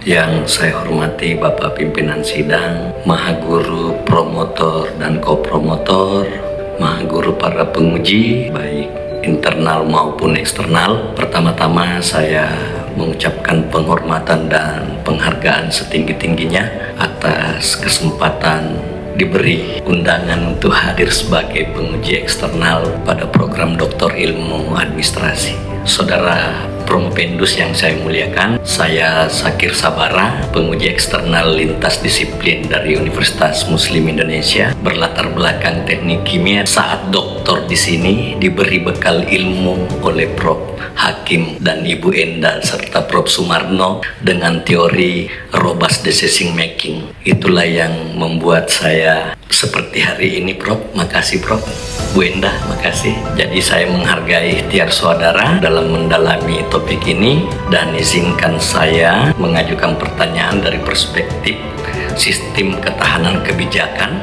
Yang saya hormati Bapak Pimpinan Sidang, Mahaguru, Promotor dan Kopromotor, Mahaguru para penguji, baik internal maupun eksternal. Pertama-tama saya mengucapkan penghormatan dan penghargaan setinggi-tingginya atas kesempatan diberi undangan untuk hadir sebagai penguji eksternal pada program Doktor Ilmu Administrasi. Saudara Promopendus yang saya muliakan, saya Sakir Sabara, penguji eksternal lintas disiplin dari Universitas Muslim Indonesia, berlatar belakang teknik kimia. Saat doktor di sini diberi bekal ilmu oleh Prof. Hakim dan Ibu Enda serta Prof. Sumarno dengan teori robust decision making. Itulah yang membuat saya seperti hari ini, Prof. Makasih, Prof. Bu Enda, makasih. Jadi saya menghargai ikhtiar saudara dalam mendalami topik ini, dan izinkan saya mengajukan pertanyaan dari perspektif sistem ketahanan kebijakan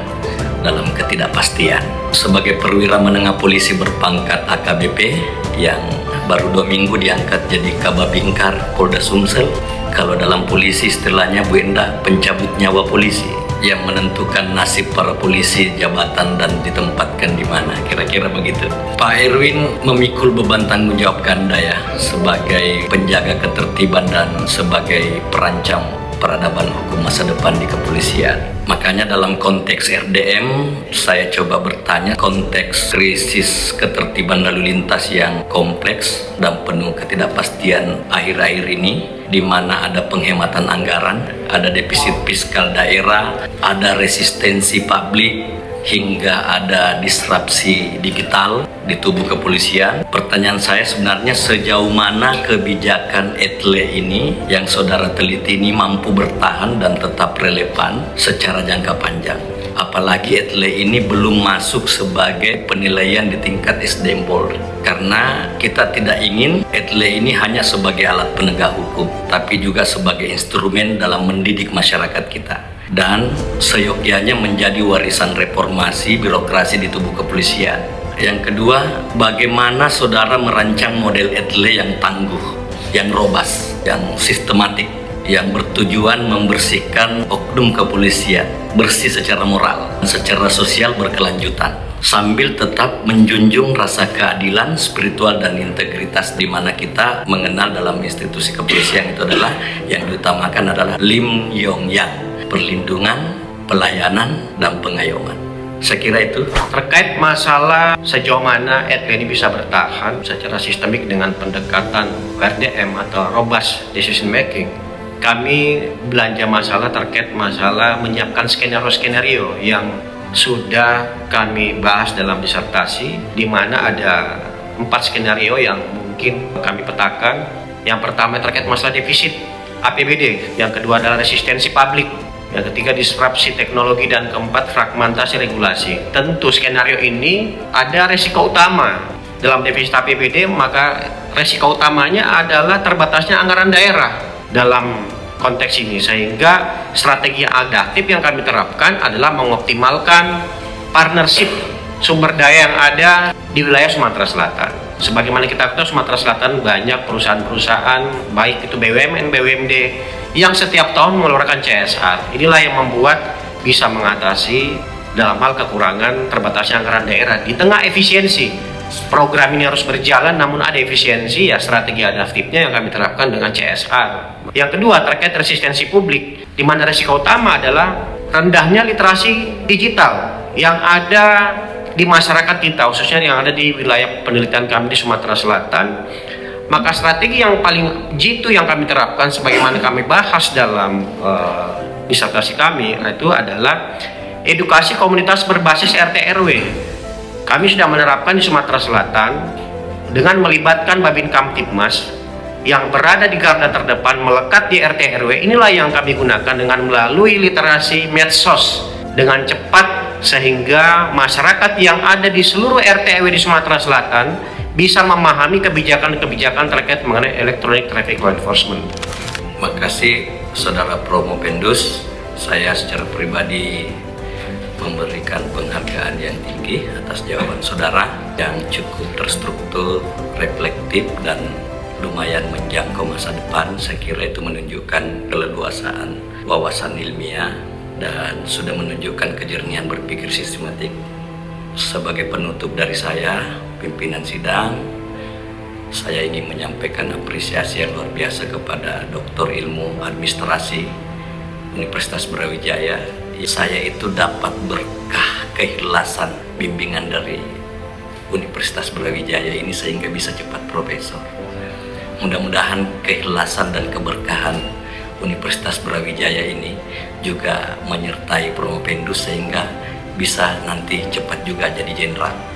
dalam ketidakpastian. Sebagai perwira menengah polisi berpangkat AKBP yang baru 2 minggu diangkat jadi Kababingkar Polda Sumsel, kalau dalam polisi istilahnya Bu Enda pencabut nyawa polisi, yang menentukan nasib para polisi, jabatan, dan ditempatkan di mana, kira-kira begitu. Pak Erwin memikul beban tanggung jawab ganda ya, sebagai penjaga ketertiban dan sebagai perancang peradaban hukum masa depan di kepolisian. Makanya dalam konteks RDM, saya coba bertanya konteks krisis ketertiban lalu lintas yang kompleks dan penuh ketidakpastian akhir-akhir ini, di mana ada penghematan anggaran, ada defisit fiskal daerah, ada resistensi publik, hingga ada disrupsi digital di tubuh kepolisian. Pertanyaan saya sebenarnya sejauh mana kebijakan ETLE ini yang saudara teliti ini mampu bertahan dan tetap relevan secara jangka panjang. Apalagi ETLE ini belum masuk sebagai penilaian di tingkat SDM Polri. Karena kita tidak ingin ETLE ini hanya sebagai alat penegak hukum, tapi juga sebagai instrumen dalam mendidik masyarakat kita, dan seyogyanya menjadi warisan reformasi birokrasi di tubuh kepolisian. Yang kedua, bagaimana saudara merancang model ETLE yang tangguh, yang robust, yang sistematik, yang bertujuan membersihkan oknum kepolisian, bersih secara moral, secara sosial berkelanjutan, sambil tetap menjunjung rasa keadilan, spiritual, dan integritas, di mana kita mengenal dalam institusi kepolisian itu adalah yang diutamakan adalah Lim Yong Yang, perlindungan, pelayanan, dan pengayoman. Saya kira itu. Terkait masalah sejauh mana ETLE ini bisa bertahan secara sistemik dengan pendekatan RDM atau robust decision making, kami belanja masalah terkait masalah menyiapkan skenario-skenario yang sudah kami bahas dalam disertasi, di mana ada 4 skenario yang mungkin kami petakan. Yang pertama terkait masalah defisit APBD, yang kedua adalah resistensi publik, yang ketiga disrupsi teknologi, dan keempat fragmentasi regulasi. Tentu skenario ini ada resiko utama dalam defisit APBD, maka resiko utamanya adalah terbatasnya anggaran daerah dalam konteks ini, sehingga strategi yang adaptif yang kami terapkan adalah mengoptimalkan partnership sumber daya yang ada di wilayah Sumatera Selatan. Sebagaimana kita tahu, Sumatera Selatan banyak perusahaan-perusahaan, baik itu BUMN, BUMD, yang setiap tahun mengeluarkan CSR. Inilah yang membuat bisa mengatasi dalam hal kekurangan terbatasnya anggaran daerah. Di tengah efisiensi, program ini harus berjalan namun ada efisiensi, ya strategi adaptifnya yang kami terapkan dengan CSR. Yang kedua terkait resistensi publik, di mana risiko utama adalah rendahnya literasi digital yang ada di masyarakat kita, khususnya yang ada di wilayah penelitian kami di Sumatera Selatan. Maka strategi yang paling jitu yang kami terapkan, sebagaimana kami bahas dalam disertasi kami, itu adalah edukasi komunitas berbasis RT RW. Kami sudah menerapkan di Sumatera Selatan dengan melibatkan Babin Kamtibmas yang berada di garda terdepan, melekat di RT RW. Inilah yang kami gunakan dengan melalui literasi medsos dengan cepat, sehingga masyarakat yang ada di seluruh RT RW di Sumatera Selatan bisa memahami kebijakan-kebijakan terkait mengenai electronic traffic law enforcement. Makasih Saudara Promopendus. Saya secara pribadi memberikan penghargaan yang tinggi atas jawaban saudara yang cukup terstruktur, reflektif, dan lumayan menjangkau masa depan. Saya kira itu menunjukkan keleluasaan wawasan ilmiah dan sudah menunjukkan kejernihan berpikir sistematik. Sebagai penutup dari saya, pimpinan sidang, saya ingin menyampaikan apresiasi yang luar biasa kepada Doktor Ilmu Administrasi Universitas Brawijaya. Saya itu dapat berkah keikhlasan bimbingan dari Universitas Brawijaya ini sehingga bisa cepat profesor. Mudah-mudahan keikhlasan dan keberkahan Universitas Brawijaya ini juga menyertai Promopendus sehingga bisa nanti cepat juga jadi jenderal.